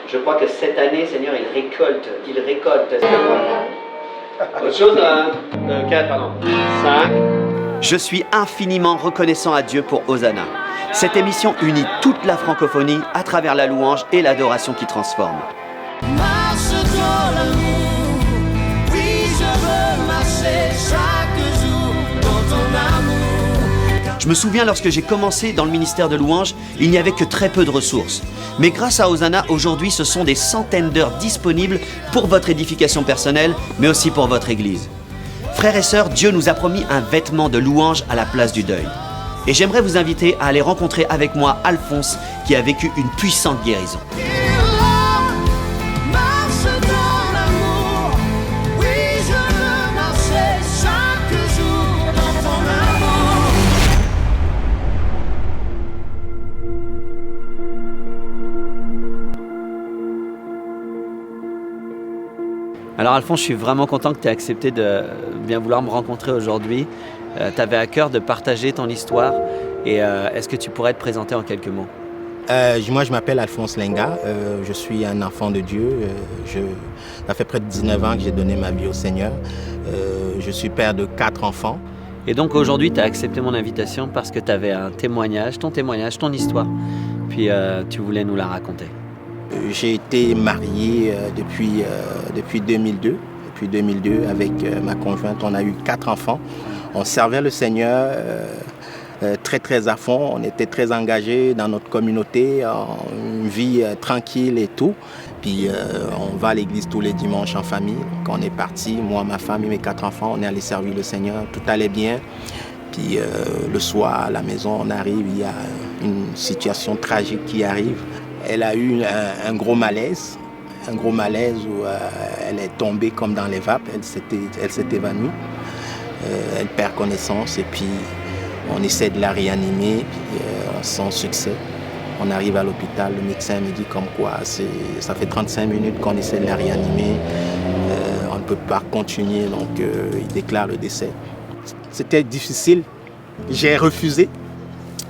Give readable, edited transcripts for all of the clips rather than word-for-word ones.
Je crois que cette année, Seigneur, il récolte. Autre chose, 4, pardon, 5. Je suis infiniment reconnaissant à Dieu pour Hosanna. Cette émission unit toute la francophonie à travers la louange et l'adoration qui transforme. Marche dans l'amour, oui je veux marcher chaque jour dans ton amour. Je me souviens lorsque j'ai commencé dans le ministère de louange, il n'y avait que très peu de ressources. Mais grâce à Hosanna, aujourd'hui, ce sont des centaines d'heures disponibles pour votre édification personnelle, mais aussi pour votre Église. Frères et sœurs, Dieu nous a promis un vêtement de louange à la place du deuil. Et j'aimerais vous inviter à aller rencontrer avec moi Alphonse, qui a vécu une puissante guérison. Alors Alphonse, je suis vraiment content que tu aies accepté de bien vouloir me rencontrer aujourd'hui. Tu avais à cœur de partager ton histoire et est-ce que tu pourrais te présenter en quelques mots? Moi, je m'appelle Alphonse Lenga, je suis un enfant de Dieu. Ça fait près de 19 ans que j'ai donné ma vie au Seigneur. Je suis père de 4 enfants. Et donc aujourd'hui, tu as accepté mon invitation parce que tu avais un témoignage, ton histoire, puis tu voulais nous la raconter. J'ai été marié depuis 2002. Depuis 2002, avec ma conjointe, on a eu 4 enfants. On servait le Seigneur très très à fond. On était très engagés dans notre communauté, une vie tranquille et tout. Puis on va à l'église tous les dimanches en famille. Quand on est parti, moi, ma femme et mes 4 enfants, on est allé servir le Seigneur. Tout allait bien. Puis le soir, à la maison, on arrive, il y a une situation tragique qui arrive. Elle a eu un gros malaise où elle est tombée comme dans les vapes, elle s'est évanouie, elle perd connaissance et puis on essaie de la réanimer, puis, sans succès. On arrive à l'hôpital, le médecin me dit comme quoi ça fait 35 minutes qu'on essaie de la réanimer, on ne peut pas continuer, donc il déclare le décès. C'était difficile, j'ai refusé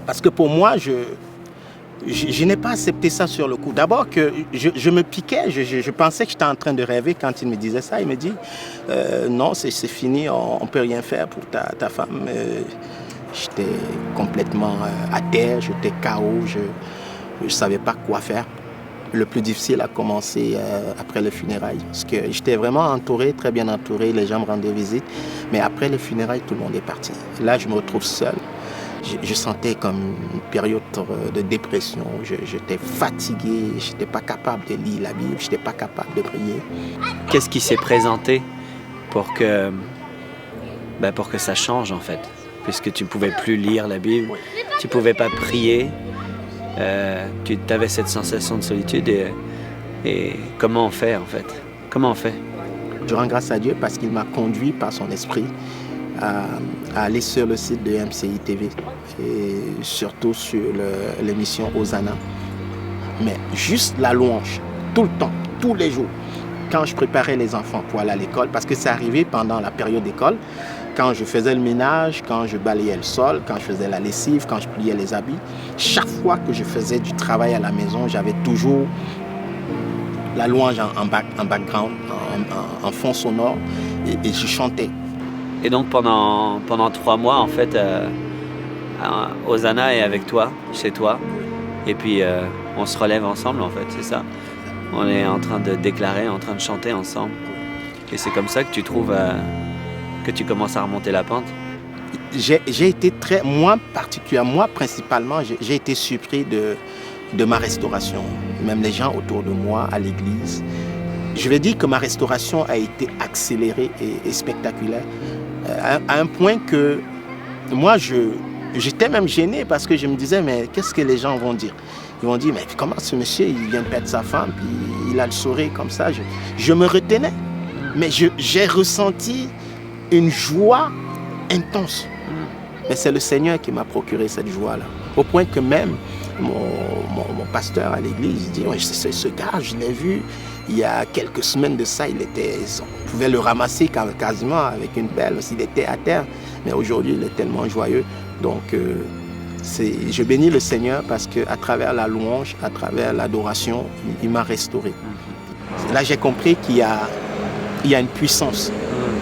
parce que pour moi, je n'ai pas accepté ça sur le coup. D'abord que je me piquais, je pensais que j'étais en train de rêver quand il me disait ça. Il me dit non, c'est fini, on ne peut rien faire pour ta femme. J'étais complètement à terre, j'étais KO, je ne savais pas quoi faire. Le plus difficile a commencé après les funérailles. Parce que j'étais vraiment entouré, très bien entouré, les gens me rendaient visite. Mais après les funérailles, tout le monde est parti. Là, je me retrouve seul. Je sentais comme une période de dépression. J'étais fatigué, je n'étais pas capable de lire la Bible, je n'étais pas capable de prier. Qu'est-ce qui s'est présenté pour que ça change en fait? Puisque tu ne pouvais plus lire la Bible, tu ne pouvais pas prier, tu avais cette sensation de solitude et comment on fait en fait? Comment on fait? Je rends grâce à Dieu parce qu'il m'a conduit par son esprit à aller sur le site de MCI TV et surtout sur l'émission Hosanna. Mais juste la louange, tout le temps, tous les jours, quand je préparais les enfants pour aller à l'école, parce que c'est arrivé pendant la période d'école, quand je faisais le ménage, quand je balayais le sol, quand je faisais la lessive, quand je pliais les habits, chaque fois que je faisais du travail à la maison, j'avais toujours la louange en background, en fond sonore, et je chantais. Et donc pendant 3 mois, en fait, Hosanna est avec toi, chez toi, et puis on se relève ensemble, en fait, c'est ça. On est en train de déclarer, en train de chanter ensemble. Et c'est comme ça que tu trouves que tu commences à remonter la pente. J'ai été moi principalement, j'ai été surpris de ma restauration. Même les gens autour de moi, à l'église. Je vais dire que ma restauration a été accélérée et spectaculaire. À un point que moi, j'étais même gêné parce que je me disais, mais qu'est-ce que les gens vont dire? Ils vont dire, mais comment ce monsieur, il vient de perdre sa femme, puis il a le sourire comme ça. Je me retenais, mais j'ai ressenti une joie intense. Mais c'est le Seigneur qui m'a procuré cette joie-là. Au point que même mon pasteur à l'église dit, ouais, ce gars, je l'ai vu il y a quelques semaines de ça, on pouvait le ramasser quasiment avec une pelle, il était à terre. Mais aujourd'hui, il est tellement joyeux. Donc, Je bénis le Seigneur parce qu'à travers la louange, à travers l'adoration, il m'a restauré. Là, j'ai compris qu'il y a une puissance.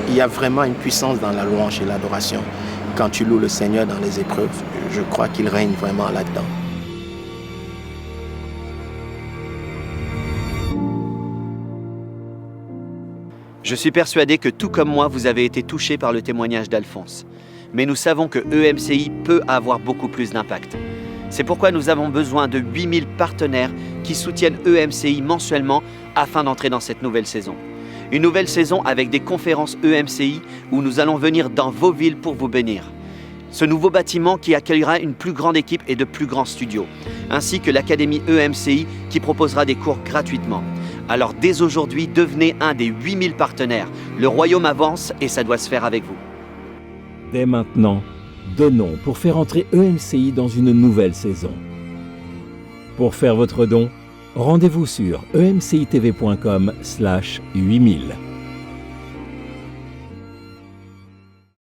Il y a vraiment une puissance dans la louange et l'adoration. Quand tu loues le Seigneur dans les épreuves, je crois qu'il règne vraiment là-dedans. Je suis persuadé que tout comme moi, vous avez été touché par le témoignage d'Alphonse. Mais nous savons que EMCI peut avoir beaucoup plus d'impact. C'est pourquoi nous avons besoin de 8000 partenaires qui soutiennent EMCI mensuellement afin d'entrer dans cette nouvelle saison. Une nouvelle saison avec des conférences EMCI où nous allons venir dans vos villes pour vous bénir. Ce nouveau bâtiment qui accueillera une plus grande équipe et de plus grands studios, ainsi que l'Académie EMCI qui proposera des cours gratuitement. Alors dès aujourd'hui, devenez un des 8000 partenaires. Le royaume avance et ça doit se faire avec vous. Dès maintenant, donnons pour faire entrer EMCI dans une nouvelle saison. Pour faire votre don, rendez-vous sur emcitv.com/8000.